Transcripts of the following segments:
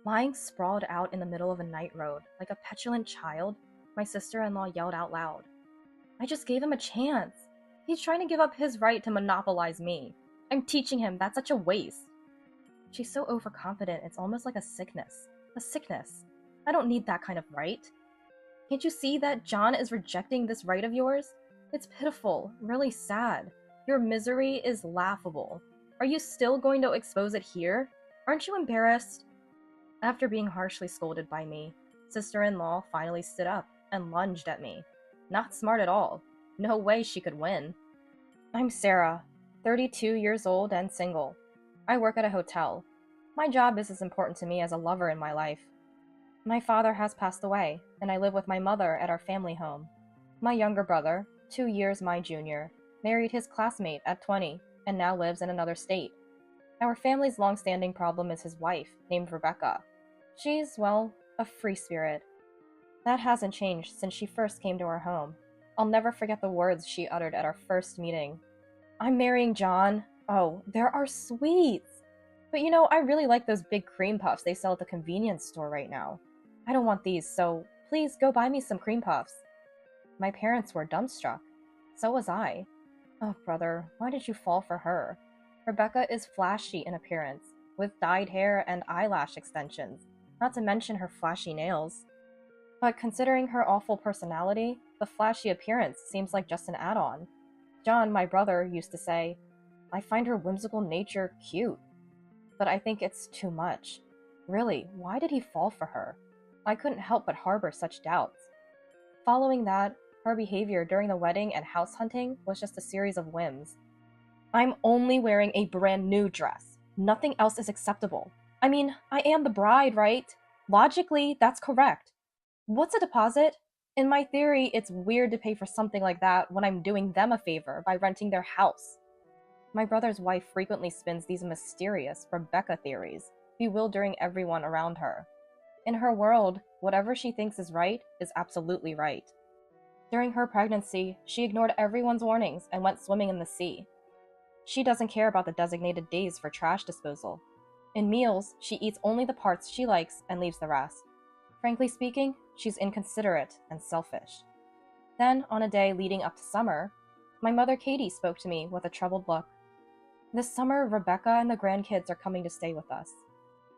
Lying sprawled out in the middle of a night road, like a petulant child, my sister-in-law yelled out loud. I just gave him a chance. He's trying to give up his right to monopolize me. I'm teaching him that's such a waste. She's so overconfident, it's almost like a sickness. A sickness. I don't need that kind of right. Can't you see that John is rejecting this right of yours? It's pitiful, really sad. Your misery is laughable. Are you still going to expose it here? Aren't you embarrassed? After being harshly scolded by me, sister-in-law finally stood up and lunged at me. Not smart at all. No way she could win. I'm Sarah, 32 years old and single. I work at a hotel. My job is as important to me as a lover in my life. My father has passed away, and I live with my mother at our family home. My younger brother, 2 years my junior, married his classmate at 20 and now lives in another state. Our family's long-standing problem is his wife, named Rebecca. She's, well, a free spirit. That hasn't changed since she first came to our home. I'll never forget the words she uttered at our first meeting. I'm marrying John. Oh, there are sweets! But I really like those big cream puffs they sell at the convenience store right now. I don't want these, so please go buy me some cream puffs. My parents were dumbstruck. So was I. Oh, brother, why did you fall for her? Rebecca is flashy in appearance, with dyed hair and eyelash extensions, not to mention her flashy nails. But considering her awful personality, the flashy appearance seems like just an add-on. John, my brother, used to say, I find her whimsical nature cute. But I think it's too much. Really, why did he fall for her? I couldn't help but harbor such doubts. Following that, her behavior during the wedding and house hunting was just a series of whims. I'm only wearing a brand new dress. Nothing else is acceptable. I mean, I am the bride, right? Logically, that's correct. What's a deposit? In my theory, it's weird to pay for something like that when I'm doing them a favor by renting their house. My brother's wife frequently spins these mysterious Rebecca theories, bewildering everyone around her. In her world, whatever she thinks is right is absolutely right. During her pregnancy, she ignored everyone's warnings and went swimming in the sea. She doesn't care about the designated days for trash disposal. In meals, she eats only the parts she likes and leaves the rest. Frankly speaking, she's inconsiderate and selfish. Then, on a day leading up to summer, my mother Katie spoke to me with a troubled look. This summer, Rebecca and the grandkids are coming to stay with us.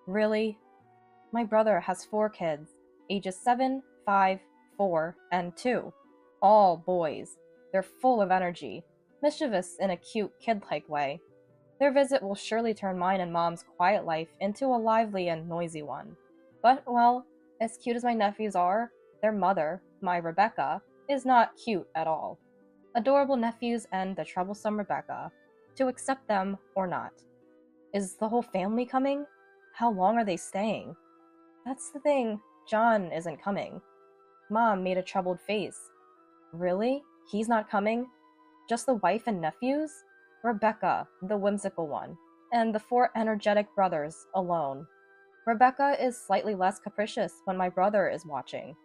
Really? My brother has 4 kids, ages 7, 5, 4, and 2. All boys. They're full of energy, mischievous in a cute, kid-like way. Their visit will surely turn mine and Mom's quiet life into a lively and noisy one. But, well, as cute as my nephews are, their mother, my Rebecca, is not cute at all. Adorable nephews and the troublesome Rebecca. To accept them or not. Is the whole family coming? How long are they staying? That's the thing, John isn't coming. Mom made a troubled face. Really? He's not coming? Just the wife and nephews? Rebecca, the whimsical one, and the 4 energetic brothers alone. Rebecca is slightly less capricious when my brother is watching.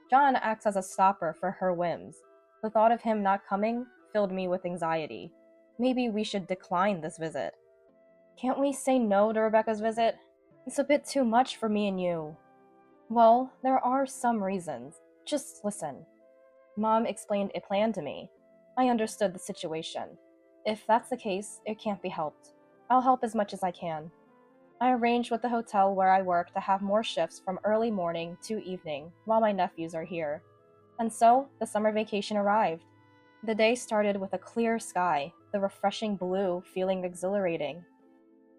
John acts as a stopper for her whims. The thought of him not coming filled me with anxiety. Maybe we should decline this visit. Can't we say no to Rebecca's visit? It's a bit too much for me and you. Well, there are some reasons. Just listen. Mom explained a plan to me. I understood the situation. If that's the case, it can't be helped. I'll help as much as I can. I arranged with the hotel where I work to have more shifts from early morning to evening while my nephews are here. And so, the summer vacation arrived. The day started with a clear sky, the refreshing blue feeling exhilarating.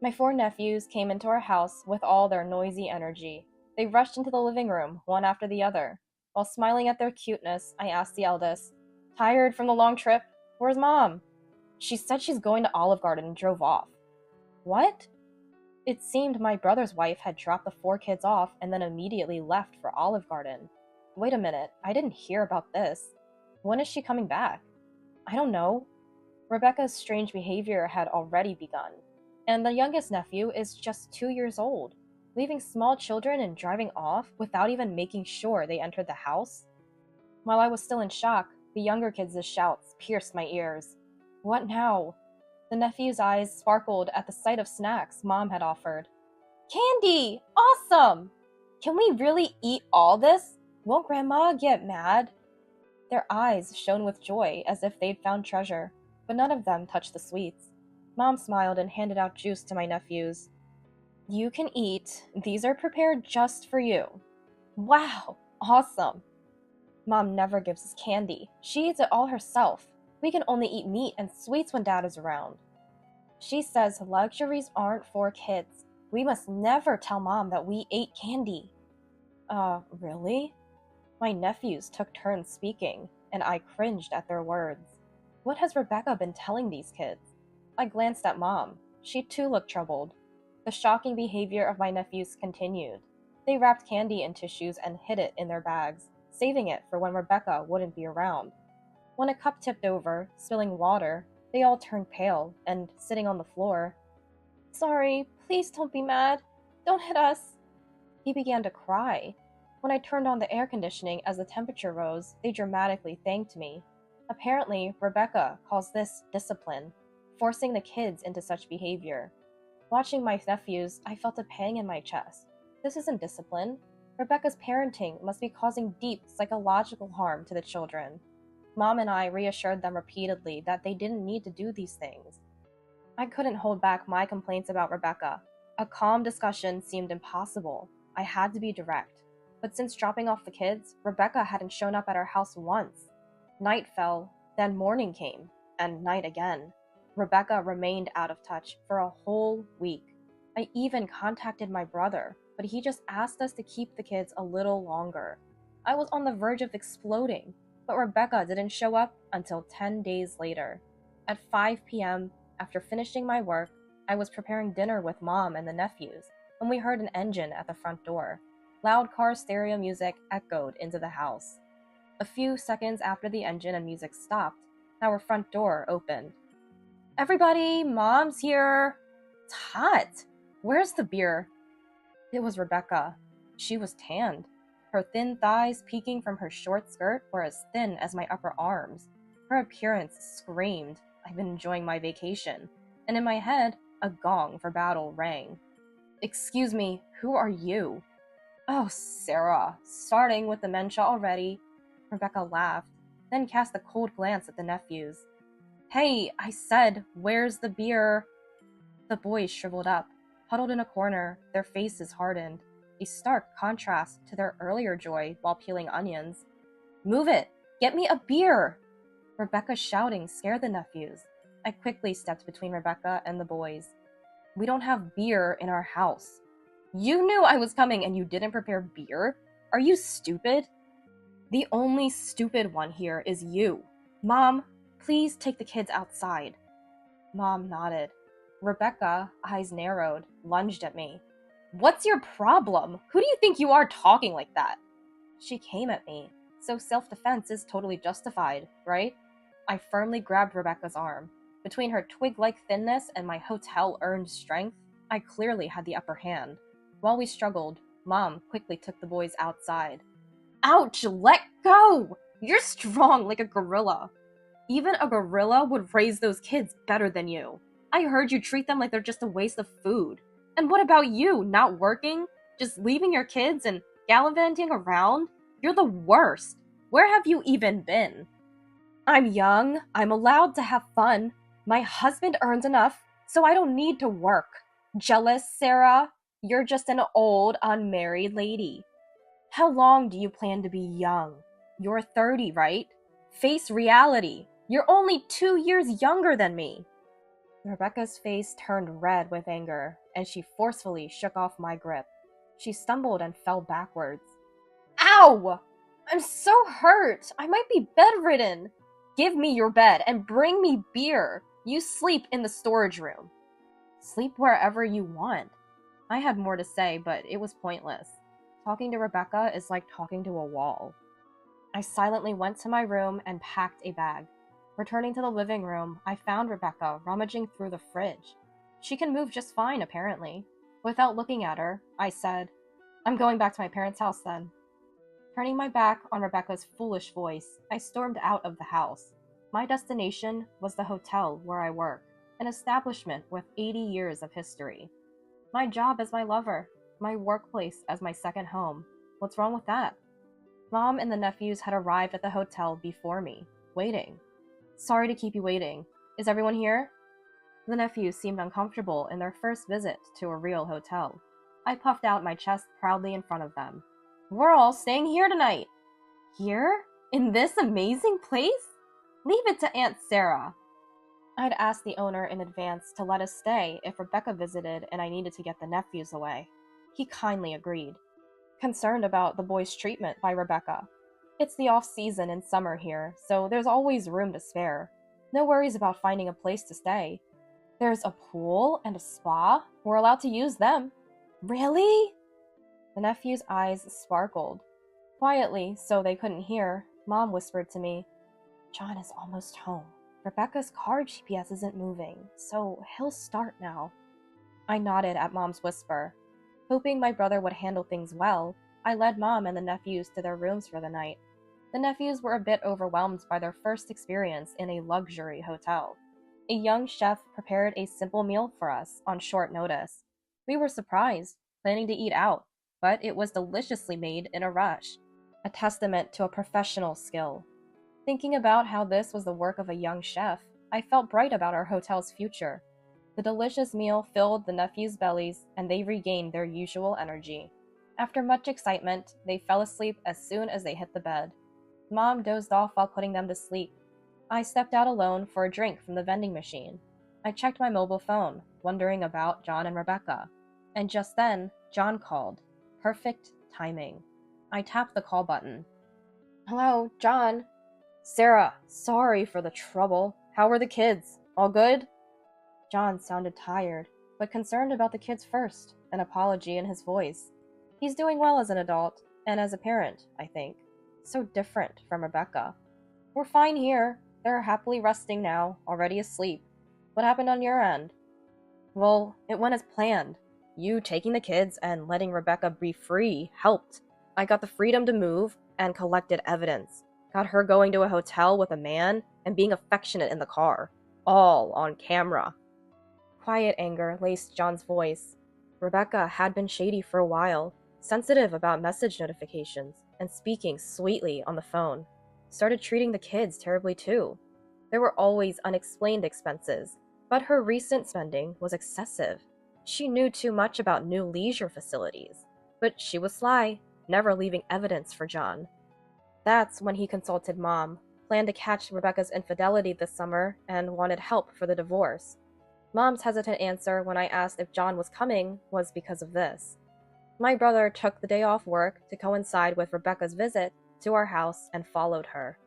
My 4 nephews came into our house with all their noisy energy. They rushed into the living room, one after the other. While smiling at their cuteness, I asked the eldest, Tired from the long trip? Where's Mom? She said she's going to Olive Garden and drove off. What? It seemed my brother's wife had dropped the 4 kids off and then immediately left for Olive Garden. Wait a minute, I didn't hear about this. When is she coming back? I don't know. Rebecca's strange behavior had already begun, and the youngest nephew is just 2 years old, leaving small children and driving off without even making sure they entered the house. While I was still in shock, the younger kids' shouts pierced my ears. What now? The nephew's eyes sparkled at the sight of snacks Mom had offered. Candy! Awesome! Can we really eat all this? Won't Grandma get mad? Their eyes shone with joy as if they'd found treasure, but none of them touched the sweets. Mom smiled and handed out juice to my nephews. You can eat. These are prepared just for you. Wow, awesome. Mom never gives us candy. She eats it all herself. We can only eat meat and sweets when Dad is around. She says luxuries aren't for kids. We must never tell Mom that we ate candy. Really? My nephews took turns speaking, and I cringed at their words. What has Rebecca been telling these kids? I glanced at Mom. She too looked troubled. The shocking behavior of my nephews continued. They wrapped candy in tissues and hid it in their bags, saving it for when Rebecca wouldn't be around. When a cup tipped over, spilling water, they all turned pale and, sitting on the floor, "Sorry, please don't be mad. Don't hit us." He began to cry. When I turned on the air conditioning as the temperature rose, they dramatically thanked me. Apparently, Rebecca calls this discipline, forcing the kids into such behavior. Watching my nephews, I felt a pang in my chest. This isn't discipline. Rebecca's parenting must be causing deep psychological harm to the children. Mom and I reassured them repeatedly that they didn't need to do these things. I couldn't hold back my complaints about Rebecca. A calm discussion seemed impossible. I had to be direct. But since dropping off the kids, Rebecca hadn't shown up at our house once. Night fell, then morning came, and night again. Rebecca remained out of touch for a whole week. I even contacted my brother, but he just asked us to keep the kids a little longer. I was on the verge of exploding, but Rebecca didn't show up until 10 days later. At 5 p.m., after finishing my work, I was preparing dinner with Mom and the nephews when we heard an engine at the front door. Loud car stereo music echoed into the house. A few seconds after the engine and music stopped, our front door opened. "Everybody, Mom's here." "It's hot. Where's the beer?" It was Rebecca. She was tanned. Her thin thighs peeking from her short skirt were as thin as my upper arms. Her appearance screamed, I've been enjoying my vacation. And in my head, a gong for battle rang. "Excuse me, who are you?" "Oh, Sarah, starting with dementia already." Rebecca laughed, then cast a cold glance at the nephews. "Hey, I said, where's the beer?" The boys shriveled up, huddled in a corner, their faces hardened, a stark contrast to their earlier joy while peeling onions. "Move it! Get me a beer!" Rebecca's shouting scared the nephews. I quickly stepped between Rebecca and the boys. "We don't have beer in our house." "You knew I was coming and you didn't prepare beer? Are you stupid?" "The only stupid one here is you. Mom, please take the kids outside." Mom nodded. Rebecca, eyes narrowed, lunged at me. "What's your problem? Who do you think you are talking like that?" She came at me, so self-defense is totally justified, right? I firmly grabbed Rebecca's arm. Between her twig-like thinness and my hotel-earned strength, I clearly had the upper hand. While we struggled, Mom quickly took the boys outside. "Ouch, let go! You're strong like a gorilla." "Even a gorilla would raise those kids better than you. I heard you treat them like they're just a waste of food. And what about you, not working? Just leaving your kids and gallivanting around? You're the worst. Where have you even been?" "I'm young. I'm allowed to have fun. My husband earns enough, so I don't need to work. Jealous, Sarah? You're just an old, unmarried lady. How long do you plan to be young? You're 30, right? Face reality. You're only 2 years younger than me." Rebecca's face turned red with anger, and she forcefully shook off my grip. She stumbled and fell backwards. "Ow! I'm so hurt. I might be bedridden. Give me your bed and bring me beer. You sleep in the storage room." "Sleep wherever you want." I had more to say, but it was pointless. Talking to Rebecca is like talking to a wall. I silently went to my room and packed a bag. Returning to the living room, I found Rebecca rummaging through the fridge. She can move just fine, apparently. Without looking at her, I said, "I'm going back to my parents' house then." Turning my back on Rebecca's foolish voice, I stormed out of the house. My destination was the hotel where I work, an establishment with 80 years of history. My job as my lover. My workplace as my second home. What's wrong with that? Mom and the nephews had arrived at the hotel before me, waiting. Sorry to keep you waiting. Is everyone here? The nephews seemed uncomfortable in their first visit to a real hotel. I puffed out my chest proudly in front of them. We're all staying here tonight. Here? In this amazing place? Leave it to Aunt Sarah. I'd asked the owner in advance to let us stay if Rebecca visited and I needed to get the nephews away. He kindly agreed, concerned about the boys' treatment by Rebecca. It's the off-season in summer here, so there's always room to spare. No worries about finding a place to stay. There's a pool and a spa. We're allowed to use them. Really? The nephew's eyes sparkled. Quietly, so they couldn't hear, Mom whispered to me, John is almost home. Rebecca's car GPS isn't moving, so he'll start now. I nodded at Mom's whisper. Hoping my brother would handle things well, I led Mom and the nephews to their rooms for the night. The nephews were a bit overwhelmed by their first experience in a luxury hotel. A young chef prepared a simple meal for us on short notice. We were surprised, planning to eat out, but it was deliciously made in a rush, a testament to a professional skill. Thinking about how this was the work of a young chef, I felt bright about our hotel's future. The delicious meal filled the nephews' bellies, and they regained their usual energy. After much excitement, they fell asleep as soon as they hit the bed. Mom dozed off while putting them to sleep. I stepped out alone for a drink from the vending machine. I checked my mobile phone, wondering about John and Rebecca. And just then, John called. Perfect timing. I tapped the call button. Hello, John. Sarah, sorry for the trouble. How were the kids? All good? John sounded tired, but concerned about the kids first, an apology in his voice. He's doing well as an adult, and as a parent, I think. So different from Rebecca. We're fine here. They're happily resting now, already asleep. What happened on your end? Well, it went as planned. You taking the kids and letting Rebecca be free helped. I got the freedom to move and collected evidence. Got her going to a hotel with a man and being affectionate in the car. All on camera. Quiet anger laced John's voice. Rebecca had been shady for a while, sensitive about message notifications, and speaking sweetly on the phone. Started treating the kids terribly too. There were always unexplained expenses, but her recent spending was excessive. She knew too much about new leisure facilities, but she was sly, never leaving evidence for John. That's when he consulted Mom, planned to catch Rebecca's infidelity this summer, and wanted help for the divorce. Mom's hesitant answer when I asked if John was coming was because of this. My brother took the day off work to coincide with Rebecca's visit to our house and followed her.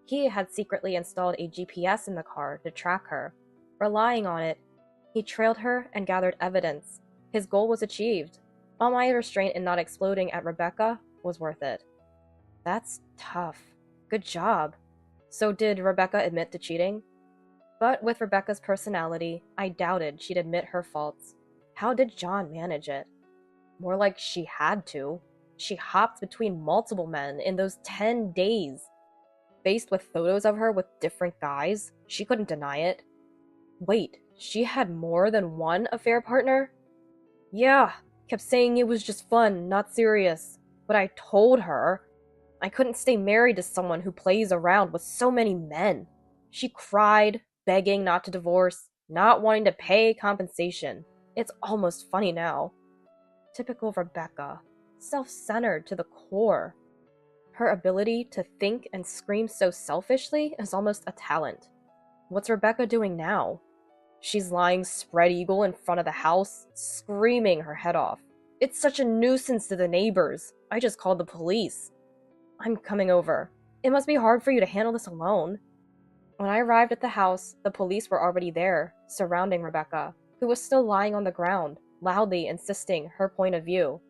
He had secretly installed a GPS in the car to track her. Relying on it, he trailed her and gathered evidence. His goal was achieved. All my restraint in not exploding at Rebecca was worth it. That's tough. Good job. So did Rebecca admit to cheating? But with Rebecca's personality, I doubted she'd admit her faults. How did John manage it? More like she had to. She hopped between multiple men in those 10 days. Faced with photos of her with different guys, she couldn't deny it. Wait, she had more than one affair partner? Yeah, kept saying it was just fun, not serious. But I told her I couldn't stay married to someone who plays around with so many men. She cried, begging not to divorce, not wanting to pay compensation. It's almost funny now. Typical Rebecca. Self-centered to the core. Her ability to think and scream so selfishly is almost a talent. What's Rebecca doing now? She's lying spread eagle in front of the house, screaming her head off. It's such a nuisance to the neighbors. I just called the police. I'm coming over. It must be hard for you to handle this alone. When I arrived at the house, the police were already there, surrounding Rebecca, who was still lying on the ground, loudly insisting her point of view.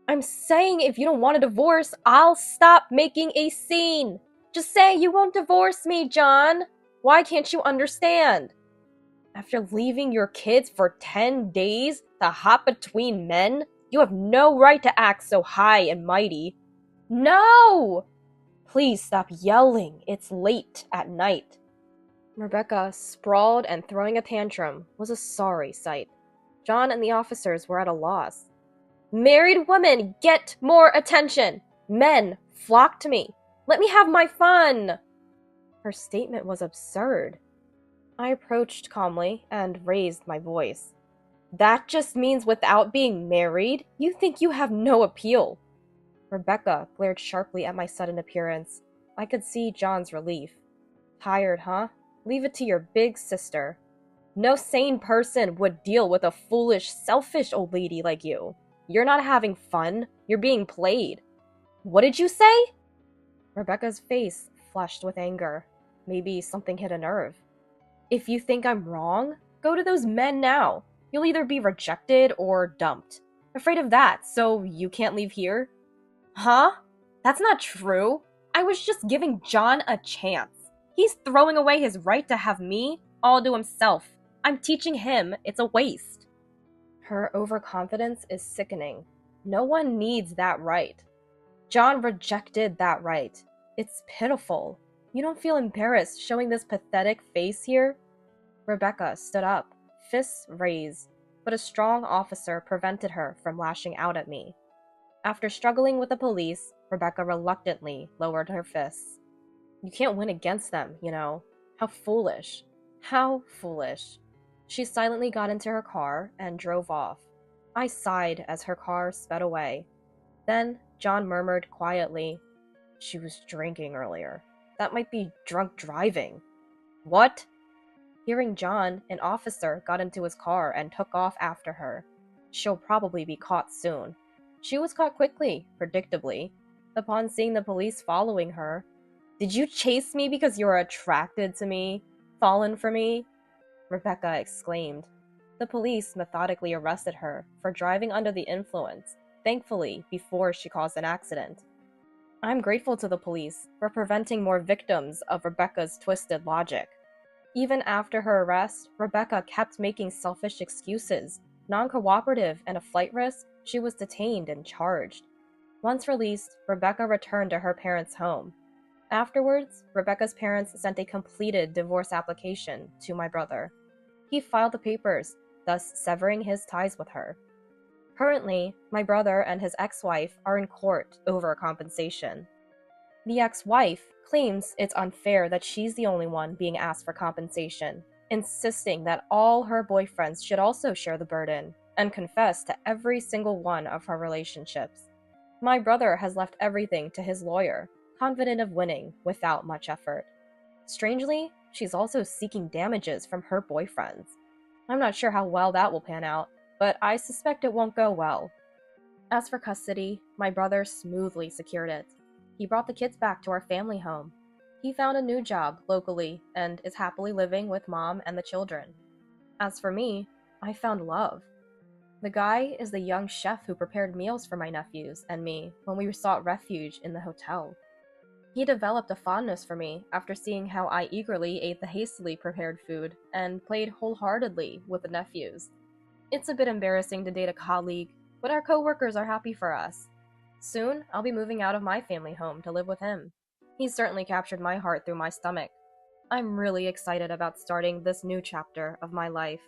I'm saying if you don't want a divorce, I'll stop making a scene. Just say you won't divorce me, John. Why can't you understand? After leaving your kids for 10 days to hop between men, you have no right to act so high and mighty. No! Please stop yelling. It's late at night. Rebecca, sprawled and throwing a tantrum, was a sorry sight. John and the officers were at a loss. Married women get more attention. Men flock to me. Let me have my fun. Her statement was absurd. I approached calmly and raised my voice. That just means without being married, you think you have no appeal. Rebecca glared sharply at my sudden appearance. I could see John's relief. Tired, huh? Leave it to your big sister. No sane person would deal with a foolish, selfish old lady like you. You're not having fun. You're being played. What did you say? Rebecca's face flushed with anger. Maybe something hit a nerve. If you think I'm wrong, go to those men now. You'll either be rejected or dumped. Afraid of that, so you can't leave here? Huh? That's not true. I was just giving John a chance. He's throwing away his right to have me all to himself. I'm teaching him it's a waste. Her overconfidence is sickening. No one needs that right. John rejected that right. It's pitiful. You don't feel embarrassed showing this pathetic face here? Rebecca stood up, fists raised, but a strong officer prevented her from lashing out at me. After struggling with the police, Rebecca reluctantly lowered her fists. You can't win against them, you know. How foolish. How foolish. She silently got into her car and drove off. I sighed as her car sped away. Then John murmured quietly, "She was drinking earlier. That might be drunk driving." What? Hearing John, an officer got into his car and took off after her. She'll probably be caught soon. She was caught quickly, predictably. Upon seeing the police following her, "Did you chase me because you were attracted to me? Fallen for me?" Rebecca exclaimed. The police methodically arrested her for driving under the influence, thankfully before she caused an accident. I'm grateful to the police for preventing more victims of Rebecca's twisted logic. Even after her arrest, Rebecca kept making selfish excuses. Non-cooperative and a flight risk, she was detained and charged. Once released, Rebecca returned to her parents' home. Afterwards, Rebecca's parents sent a completed divorce application to my brother. He filed the papers, thus severing his ties with her. Currently, my brother and his ex-wife are in court over compensation. The ex-wife claims it's unfair that she's the only one being asked for compensation, insisting that all her boyfriends should also share the burden and confess to every single one of her relationships. My brother has left everything to his lawyer, confident of winning without much effort. Strangely, she's also seeking damages from her boyfriends. I'm not sure how well that will pan out, but I suspect it won't go well. As for custody, my brother smoothly secured it. He brought the kids back to our family home. He found a new job locally and is happily living with mom and the children. As for me, I found love. The guy is the young chef who prepared meals for my nephews and me when we sought refuge in the hotel. He developed a fondness for me after seeing how I eagerly ate the hastily prepared food and played wholeheartedly with the nephews. It's a bit embarrassing to date a colleague, but our coworkers are happy for us. Soon, I'll be moving out of my family home to live with him. He's certainly captured my heart through my stomach. I'm really excited about starting this new chapter of my life.